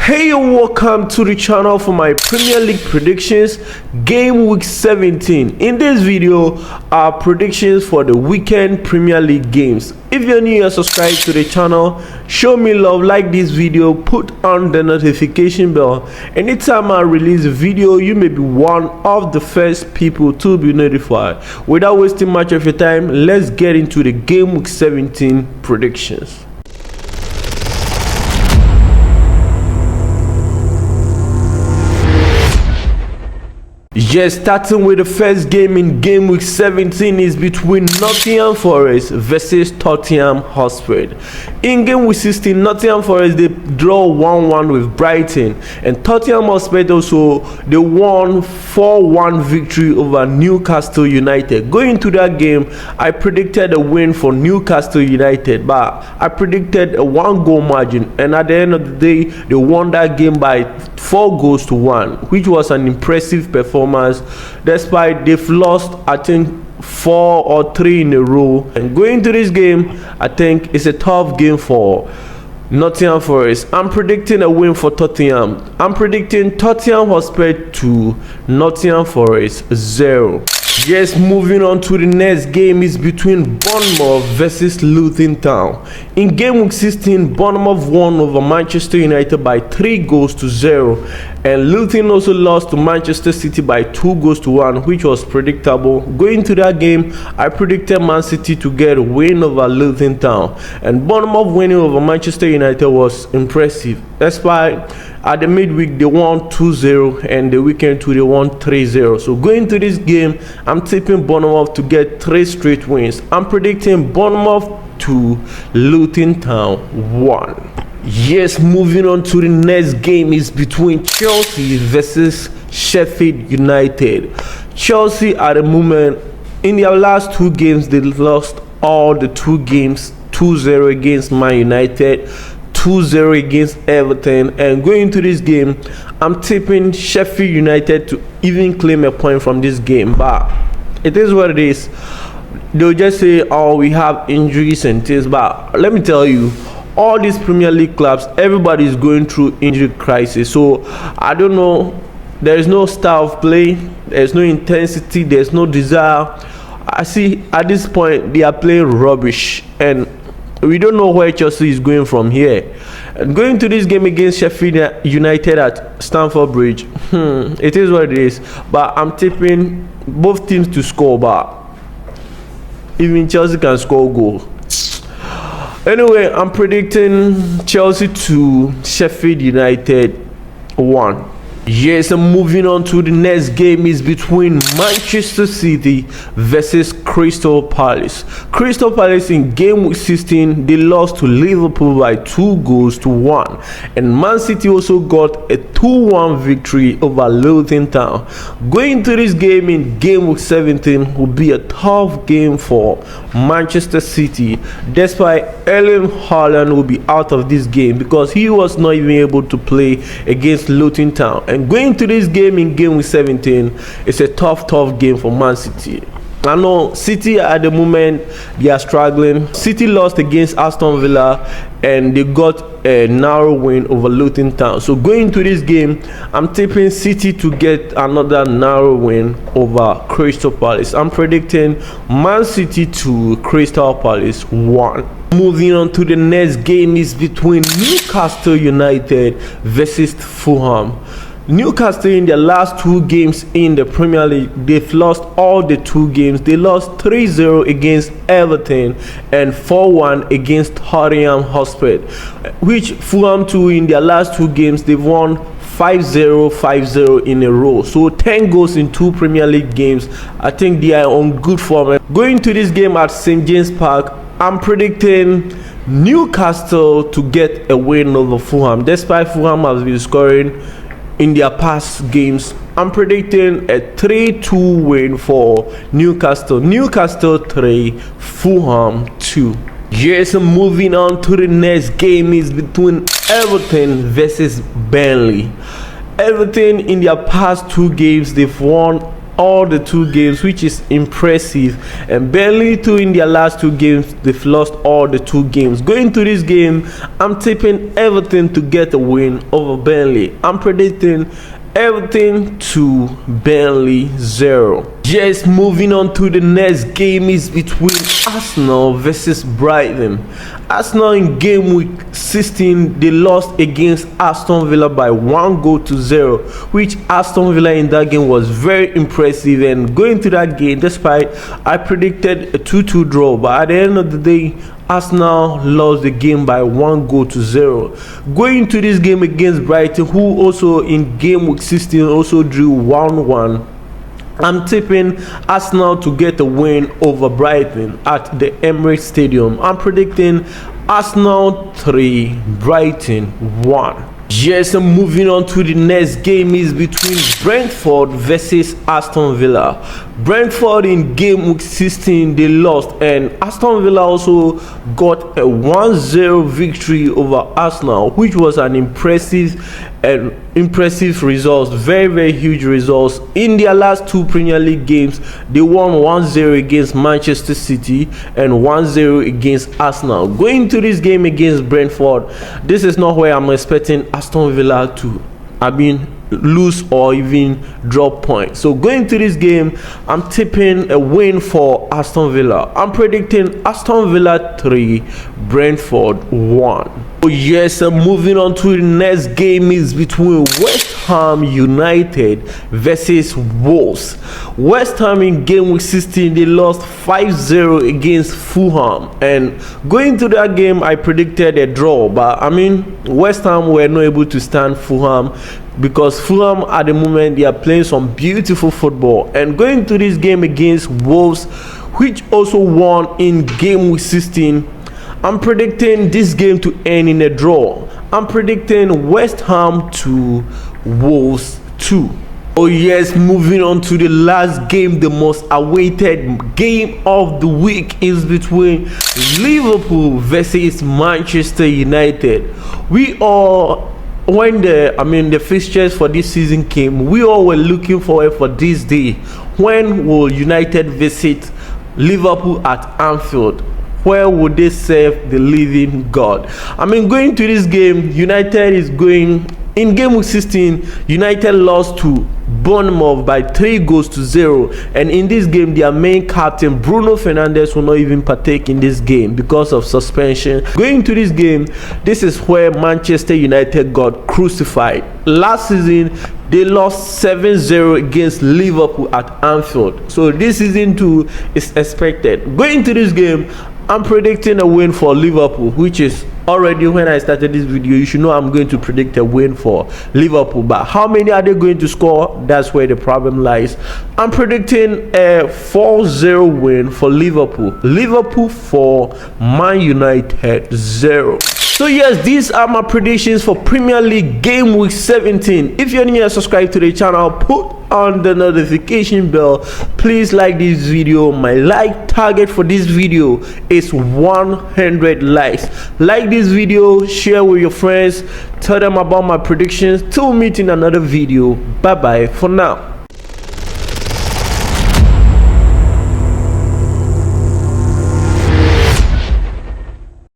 Hey, welcome to the channel for my Premier League predictions game week 17. In this video are predictions for the weekend Premier League games. If you're new and subscribe to the channel, show me love, like this video, put on the notification bell. Anytime I release a video, you may be one of the first people to be notified. Without wasting much of your time, let's get into the game week 17 predictions. Yes, starting with the first game in game week 17 is between Nottingham Forest versus Tottenham Hotspur. In game week 16, Nottingham Forest they draw 1-1 with Brighton, and Tottenham Hotspur also they won 4-1 victory over Newcastle United. Going into that game, I predicted a win for Newcastle United, but I predicted a 1-goal margin, and at the end of the day, they won that game by 4-1, which was an impressive performance. Despite they've lost, I think 4 or 3 in a row. And going to this game, I think it's a tough game for Nottingham Forest. I'm predicting a win for Tottenham. I'm predicting Tottenham Hotspur 2, Nottingham Forest 0. Yes, moving on to the next game is between Bournemouth versus Luton Town. In game week 16, Bournemouth won over Manchester United by 3-0, and Luton also lost to Manchester City by 2-1, which was predictable. Going to that game, I predicted Man City to get a win over Luton Town, and Bournemouth winning over Manchester United was impressive. Despite at the midweek they won 2-0, and the weekend too they won 3-0. So going to this game, I'm tipping Bournemouth to get 3 straight wins. I'm predicting Bournemouth 2, Luton Town 1. Yes, moving on to the next game is between Chelsea versus Sheffield United. Chelsea at the moment, in their last 2 games, they lost all the 2 games, 2-0 against Man United, 2-0 against Everton, and going into this game, I'm tipping Sheffield United to even claim a point from this game, but it is what it is. They'll just say, oh, we have injuries and things, but let me tell you, all these Premier League clubs, everybody is going through injury crisis. So I don't know, there is no style of play, there's no intensity, there's no desire. I see at this point they are playing rubbish, and we don't know where Chelsea is going from here. And going to this game against Sheffield United at Stamford Bridge, it is what it is. But I'm tipping both teams to score, but even Chelsea can score a goal. Anyway, I'm predicting Chelsea 2, Sheffield United 1. Yes, and moving on to the next game is between Manchester City versus Crystal Palace. Crystal Palace in game week 16, they lost to Liverpool by 2-1, and Man City also got a 2-1 victory over Luton Town. Going to this game in game week 17 will be a tough game for Manchester City, despite Erling Haaland will be out of this game because he was not even able to play against Luton Town. And going to this game in game week 17, it's a tough game for Man City. I know City at the moment they are struggling. City lost against Aston Villa, and they got a narrow win over Luton Town. So going to this game, I'm tipping City to get another narrow win over Crystal Palace. I'm predicting Man City 2, Crystal Palace 1. Moving on to the next game is between Newcastle United versus Fulham. Newcastle in their last 2 games in the Premier League, they've lost all the 2 games. They lost 3-0 against Everton and 4-1 against Tottenham Hotspur, which Fulham too in their last 2 games they've won 5-0, 5-0 in a row. So 10 goals in 2 Premier League games. I think they are on good form. Going to this game at St. James Park, I'm predicting Newcastle to get a win over Fulham. Despite Fulham has been scoring in their past games, I'm predicting a 3-2 win for Newcastle. Newcastle 3, Fulham 2. Yes, moving on to the next game is between Everton versus Burnley. Everton in their past 2 games, they've won all the 2 games, which is impressive. And Burnley too, in their last 2 games, they've lost all the 2 games. Going to this game, I'm tipping Everton to get a win over Burnley. I'm predicting Everton 2, Burnley 0. Just moving on to the next game is between Arsenal versus Brighton. Arsenal in game week 16, they lost against Aston Villa by 1-0, which Aston Villa in that game was very impressive. And going to that game, despite I predicted a 2-2 draw, but at the end of the day, Arsenal lost the game by 1-0. Going to this game against Brighton, who also in game week 16 also drew 1-1. I'm tipping Arsenal to get a win over Brighton at the Emirates Stadium. I'm predicting Arsenal 3, Brighton 1. Yes, and moving on to the next game is between Brentford versus Aston Villa. Brentford in game week 16, they lost, and Aston Villa also got a 1-0 victory over Arsenal, which was an impressive results, very huge results. In their last 2 Premier League games, they won 1-0 against Manchester City and 1-0 against Arsenal. Going to this game against Brentford, this is not where I'm expecting Aston Villa to lose or even drop points. So going to this game, I'm tipping a win for Aston Villa. I'm predicting Aston Villa 3, Brentford 1. Oh yes, and moving on to the next game is between West Ham United versus Wolves. West Ham in game week 16, they lost 5-0 against Fulham. And going to that game, I predicted a draw, but West Ham were not able to stand Fulham, because Fulham at the moment, they are playing some beautiful football. And going to this game against Wolves, which also won in game week 16, I'm predicting this game to end in a draw. I'm predicting West Ham 2, Wolves 2. Oh yes, moving on to the last game, the most awaited game of the week is between Liverpool versus Manchester United. When the fixtures for this season came, we all were looking forward for this day. When will United visit Liverpool at Anfield? Where would they serve the living God? Going to this game, United is going in game week 16. United lost to Bournemouth by 3-0, and in this game, their main captain Bruno Fernandes will not even partake in this game because of suspension. Going to this game, this is where Manchester United got crucified. Last season, they lost 7-0 against Liverpool at Anfield. So this season too is expected. Going to this game, I'm predicting a win for Liverpool, which is already, when I started this video, you should know I'm going to predict a win for Liverpool. But how many are they going to score? That's where the problem lies. I'm predicting a 4-0 win for Liverpool. Liverpool 4, Man United 0. So yes, these are my predictions for Premier League game week 17. If you're new and subscribe to the channel, put on the notification bell. Please like this video. My like target for this video is 100 likes. Like this video, share with your friends, tell them about my predictions. Till we meet in another video. Bye bye for now.